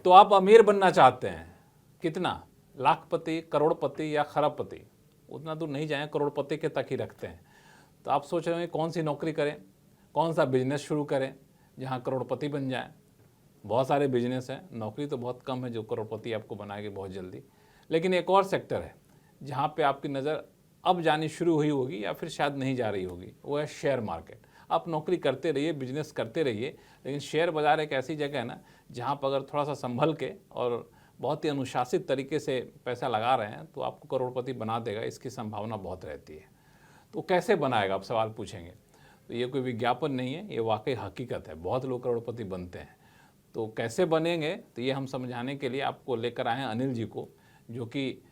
तो आप अमीर बनना चाहते हैं, कितना, लाखपति, करोड़पति या खरबपति, उतना दूर नहीं जाएं, करोड़पति के तक ही रखते हैं। तो आप सोच रहे हैं कौन सी नौकरी करें, कौन सा बिजनेस शुरू करें जहां करोड़पति बन जाए। बहुत सारे बिजनेस हैं, नौकरी तो बहुत कम है जो करोड़पति आपको बनाएगी बहुत जल्दी। लेकिन एक और सेक्टर है जहाँ पे आपकी नज़र अब जानी शुरू हुई होगी या फिर शायद नहीं जा रही होगी, वो है शेयर मार्केट। आप नौकरी करते रहिए, बिजनेस करते रहिए, लेकिन शेयर बाज़ार एक ऐसी जगह है ना जहाँ पर अगर थोड़ा सा संभल के और बहुत ही अनुशासित तरीके से पैसा लगा रहे हैं तो आपको करोड़पति बना देगा, इसकी संभावना बहुत रहती है। तो कैसे बनाएगा, आप सवाल पूछेंगे। तो ये कोई विज्ञापन नहीं है, ये वाकई हकीकत है, बहुत लोग करोड़पति बनते हैं। तो कैसे बनेंगे, तो ये हम समझाने के लिए आपको लेकर आए हैं अनिल जी को, जो कि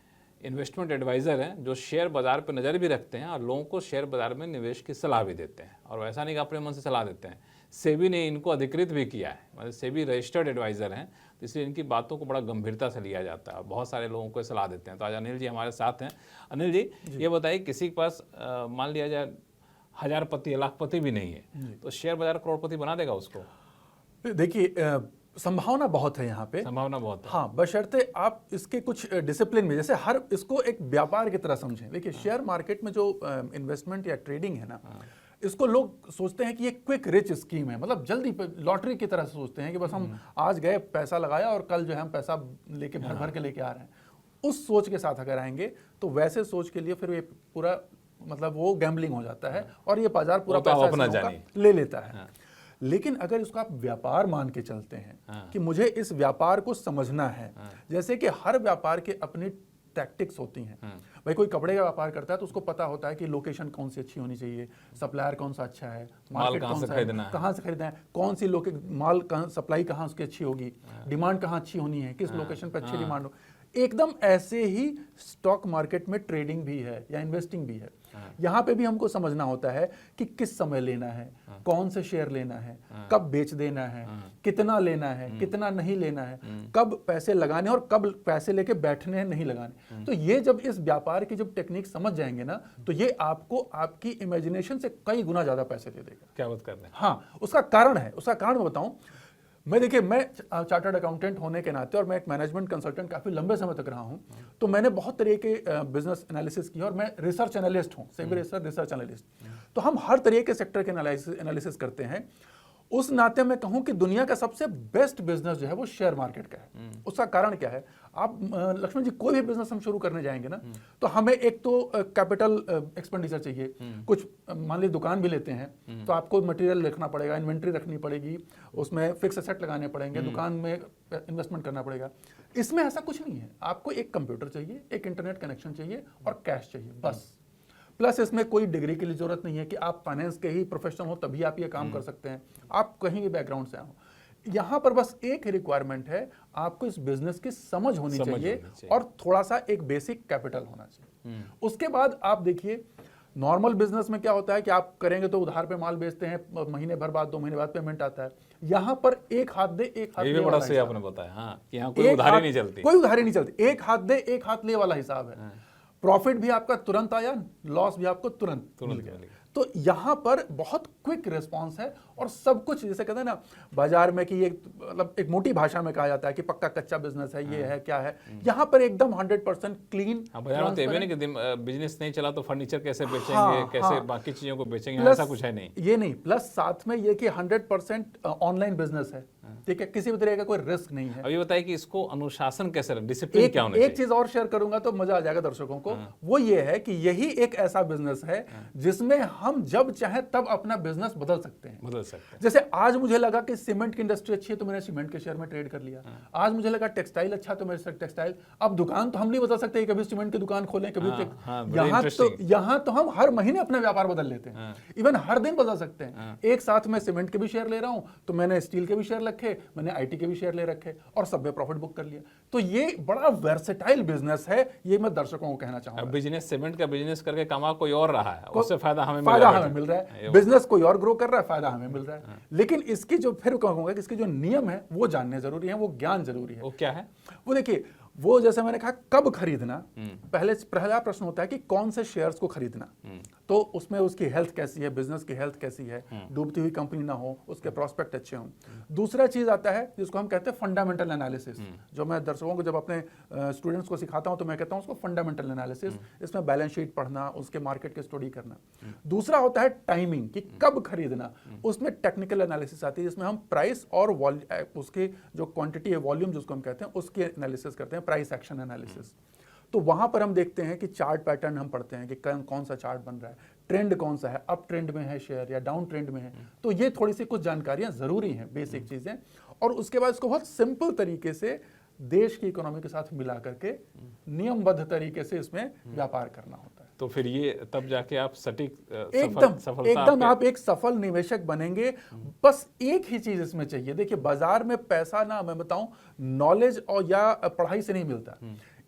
इन्वेस्टमेंट एडवाइज़र हैं, जो शेयर बाज़ार पर नज़र भी रखते हैं और लोगों को शेयर बाज़ार में निवेश की सलाह भी देते हैं। और ऐसा नहीं कि अपने मन से सलाह देते हैं, सेबी ने इनको अधिकृत भी किया है, मतलब सेबी रजिस्टर्ड एडवाइज़र हैं, तो इसलिए इनकी बातों को बड़ा गंभीरता से लिया जाता है और बहुत सारे लोगों को सलाह देते हैं। तो आज अनिल जी हमारे साथ हैं। अनिल जी, ये बताइए, किसी के पास मान लिया जाए हज़ारपति, लाखपति भी नहीं है, तो शेयर बाज़ार करोड़पति बना देगा उसको? देखिए, संभावना बहुत है यहाँ पे, संभावना बहुत है। हाँ, बशर्ते आप इसके कुछ डिसिप्लिन में, जैसे हर इसको एक व्यापार की तरह समझें। देखिए, शेयर मार्केट में जो इन्वेस्टमेंट या ट्रेडिंग है ना, इसको लोग सोचते हैं कि ये क्विक रिच स्कीम है, मतलब जल्दी लॉटरी की तरह से सोचते हैं कि बस हम आज गए, पैसा लगाया और कल जो है हम पैसा लेके भर भर के लेके आ रहे हैं। उस सोच के साथ अगर आएंगे तो वैसे सोच के लिए फिर ये पूरा मतलब वो गैम्बलिंग हो जाता है और ये बाजार पूरा पैसा अपना ले लेता है। लेकिन अगर इसको आप व्यापार मान के चलते हैं कि मुझे इस व्यापार को समझना है, जैसे कि हर व्यापार के अपनी टैक्टिक्स होती हैं। भाई कोई कपड़े का व्यापार करता है तो उसको पता होता है कि लोकेशन कौन सी अच्छी होनी चाहिए, सप्लायर कौन सा अच्छा है, मार्केट कौन सा है, कहाँ से खरीदना है, कौन सी माल सप्लाई कहाँ उसकी अच्छी होगी, डिमांड कहाँ अच्छी होनी है, किस लोकेशन पर अच्छी डिमांड हो। एकदम ऐसे ही स्टॉक मार्केट में ट्रेडिंग भी है या इन्वेस्टिंग भी है। यहाँ पे भी हमको समझना होता है कि किस समय लेना है, कौन से शेयर लेना है, कब बेच देना है, कितना लेना है, कितना नहीं लेना है, कब पैसे लगाने और कब पैसे लेके बैठने हैं, नहीं लगाने। तो ये जब इस व्यापार की जब टेक्निक समझ जाएंगे ना, तो ये आपको आपकी इमेजिनेशन से कई गुना ज्यादा पैसे दे देगा। क्या बात कर रहे हैं? हाँ, उसका कारण है, उसका कारण मैं बताऊं। देखिए, मैं चार्टर्ड अकाउंटेंट होने के नाते और मैं एक मैनेजमेंट कंसल्टेंट काफ़ी लंबे समय तक रहा हूं, तो मैंने बहुत तरह के बिजनेस एनालिसिस किया और मैं रिसर्च एनालिस्ट हूं, सेबी रिसर्च एनालिस्ट। तो हम हर तरह के सेक्टर के एनालिसिस करते हैं। उस नाते मैं कहूं कि दुनिया का सबसे बेस्ट बिजनेस जो है वो शेयर मार्केट का है। उसका कारण क्या है? आप लक्ष्मण जी, कोई भी बिजनेस हम शुरू करने जाएंगे ना, तो हमें एक तो कैपिटल एक्सपेंडिचर चाहिए। कुछ मान लीजिए दुकान भी लेते हैं तो आपको मटेरियल रखना पड़ेगा, इन्वेंट्री रखनी पड़ेगी, उसमें फिक्स एसेट लगाने पड़ेंगे, दुकान में इन्वेस्टमेंट करना पड़ेगा। इसमें ऐसा कुछ नहीं है। आपको एक कंप्यूटर चाहिए, एक इंटरनेट कनेक्शन चाहिए और कैश चाहिए, बस। प्लस इसमें कोई डिग्री की जरूरत नहीं है कि आप फाइनेंस के ही प्रोफेशनल हो तभी आप ये काम कर सकते हैं, आप कहीं भी बैकग्राउंड से हो। यहाँ पर बस एक ही रिक्वायरमेंट है, आपको इस बिजनेस की समझ होनी चाहिए और थोड़ा सा एक बेसिक कैपिटल होना चाहिए। उसके बाद आप देखिए, नॉर्मल बिजनेस में क्या होता है कि आप करेंगे तो उधार पे माल बेचते हैं, महीने भर बाद, 2 महीने बाद पेमेंट आता है। यहाँ पर एक हाथ दे एक हाथ ले वाला हिसाब आपने बताया। हाँ, यहाँ कोई उधारी नहीं चलती, कोई उधारी नहीं चलती, एक हाथ दे एक हाथ ले वाला हिसाब है। प्रॉफिट भी आपका तुरंत आया, लॉस भी आपको तुरंत मिल गया। तो यहाँ पर बहुत क्विक रिस्पांस है और सब कुछ, जैसे कहते हैं ना बाजार में कि ये मतलब एक मोटी भाषा में कहा जाता है कि पक्का कच्चा बिजनेस है, ये है क्या है, यहाँ पर एकदम 100% क्लीन। बाजार में तो ये नहीं कि बिजनेस नहीं चला तो फर्नीचर कैसे बेचेंगे, कैसे बाकी चीजों को बेचेंगे, ऐसा कुछ है नहीं, ये नहीं। प्लस साथ में ये कि 100% ऑनलाइन बिजनेस है, ठीक है, किसी भी तरह का कोई रिस्क नहीं है। अभी बताइए कि इसको अनुशासन कैसे, डिसिप्लिन क्या होना चाहिए। एक चीज और शेयर करूंगा तो मजा आ जाएगा दर्शकों को, वो ये है कि यही एक ऐसा बिजनेस है जिसमें हम जब चाहे तब अपना बिजनेस बदल सकते हैं। जैसे आज मुझे लगा कि सीमेंट की इंडस्ट्री अच्छी है तो मैंने सीमेंट के शेयर में ट्रेड कर लिया। आज मुझे लगा टेक्सटाइल अच्छा तो मेरे टेक्सटाइल। अब दुकान तो हम नहीं बदल सकते, कभी सीमेंट की दुकान खोलें, कभी यहाँ तो हम हर महीने अपना व्यापार बदल लेते हैं, इवन हर दिन बदल सकते हैं। एक साथ में सीमेंट के भी शेयर ले रहा हूं तो मैंने स्टील के भी शेयर रखे, मैंने आईटी के भी शेयर ले रखे और सब में प्रॉफिट बुक कर लिया। तो ये बड़ा वर्सेटाइल बिजनेस है, ये मैं दर्शकों को कहना चाहूंगा। बिजनेस, सीमेंट का बिजनेस करके कमा कोई और रहा है, उससे फायदा हमें मिल रहा है, बिजनेस कोई और ग्रो कर रहा है, फायदा हमें मिल रहा है। लेकिन इसकी जो फिर कहूंगा कि इसके जो नियम है वो जानने जरूरी है, वो ज्ञान जरूरी है। वो क्या है? वो देखिए, वो जैसे मैंने कहा कब खरीदना, पहला प्रश्न होता है कि कौन से शेयर्स को खरीदना। तो उसमें उसकी हेल्थ कैसी है, बिजनेस की हेल्थ कैसी है, डूबती हुई कंपनी ना हो, उसके प्रोस्पेक्ट अच्छे हों। दूसरा चीज आता है जिसको हम कहते हैं फंडामेंटल एनालिसिस, जो मैं दर्शकों को जब अपने स्टूडेंट्स को सिखाता हूं तो मैं कहता हूं उसको फंडामेंटल एनालिसिस। इसमें बैलेंस शीट पढ़ना, उसके मार्केट की स्टडी करना। दूसरा होता है टाइमिंग, कि कब खरीदना। उसमें टेक्निकल एनालिसिस आती है जिसमें हम प्राइस और उसके जो क्वांटिटी है, वॉल्यूम जिसको हम कहते हैं, उसके एनालिसिस करते हैं, प्राइस एक्शन एनालिसिस। तो वहां पर हम देखते हैं कि चार्ट पैटर्न हम पढ़ते हैं कि कौन सा चार्ट बन रहा है, ट्रेंड कौन सा है, अप ट्रेंड में है शेयर या डाउन ट्रेंड में है। तो ये थोड़ी सी कुछ जानकारियां जरूरी हैं, बेसिक चीजें। और उसके बाद इसको बहुत सिंपल तरीके से देश की इकोनॉमी के साथ मिला करके नियमबद्ध तरीके से इसमें व्यापार करना होता है। तो फिर ये तब जाके आप सटीक एकदम आप एक सफल निवेशक बनेंगे। बस एक ही चीज इसमें चाहिए। देखिए, बाजार में पैसा ना, मैं बताऊं, नॉलेज और या पढ़ाई से नहीं मिलता।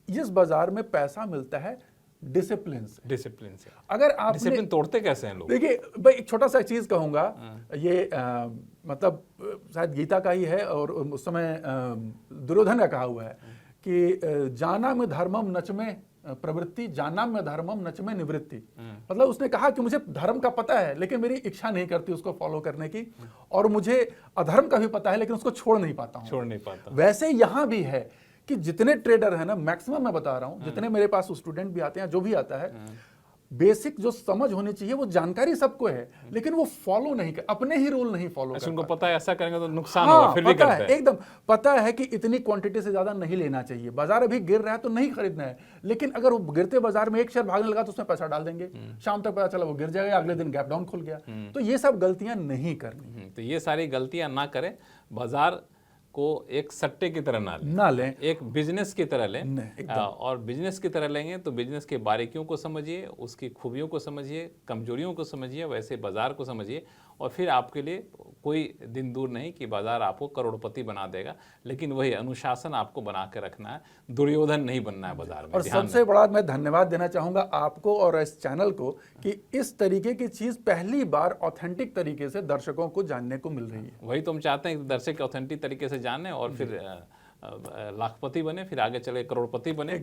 इस बाजार में पैसा मिलता है डिसिप्लिन से। अगर आप डिसिप्लिन तोड़ते कैसे हैं लोग? देखिए भाई, एक छोटा सा चीज कहूंगा, ये मतलब शायद गीता का ही है और उस समय दुर्योधन का कहा हुआ है कि जाना में धर्मम नच में प्रवृत्ति, जाना में धर्मम नच में निवृत्ति। मतलब उसने कहा कि मुझे धर्म का पता है लेकिन मेरी इच्छा नहीं करती उसको फॉलो करने की, और मुझे अधर्म का भी पता है लेकिन उसको छोड़ नहीं पाता। वैसे यहां भी है कि जितने ट्रेडर है ना, मैक्सिमम मैं बता रहा हूं, जितने मेरे पास स्टूडेंट भी आते हैं, जो भी आता है, बेसिक जो समझ होनी चाहिए, वो जानकारी सबको है लेकिन वो फॉलो नहीं कर, अपने ही रूल नहीं फॉलो करते। उनको पता है ऐसा करेंगे तो नुकसान होगा, फिर भी करते हैं। एकदम पता है कि इतनी क्वांटिटी से ज्यादा नहीं लेना चाहिए, बाजार अभी गिर रहा है तो नहीं खरीदना है। लेकिन अगर वो गिरते बाजार में एक शेयर भागने लगा तो उसमें पैसा डाल देंगे, शाम तक पता चला वो गिर जाएगा, अगले दिन गैप डाउन खुल गया। तो ये सब गलतियां नहीं करनी। तो ये सारी गलतियां ना करें, बाजार को एक सट्टे की तरह ना लें, एक बिजनेस की तरह लें। और बिजनेस की तरह लेंगे तो बिजनेस के बारीकियों को समझिए, उसकी खूबियों को समझिए, कमजोरियों को समझिए, वैसे बाजार को समझिए, और फिर आपके लिए कोई दिन दूर नहीं कि बाजार आपको करोड़पति बना देगा। लेकिन वही अनुशासन आपको बना के रखना है, दुर्योधन नहीं बनना है बाजार में। और सबसे बड़ा मैं धन्यवाद देना चाहूंगा आपको और इस चैनल को कि इस तरीके की चीज पहली बार ऑथेंटिक तरीके से दर्शकों को जानने को मिल रही है। वही तो हम चाहते हैं कि दर्शक ऑथेंटिक तरीके से जाने और फिर लाखपति बने, फिर आगे चले करोड़पति बने।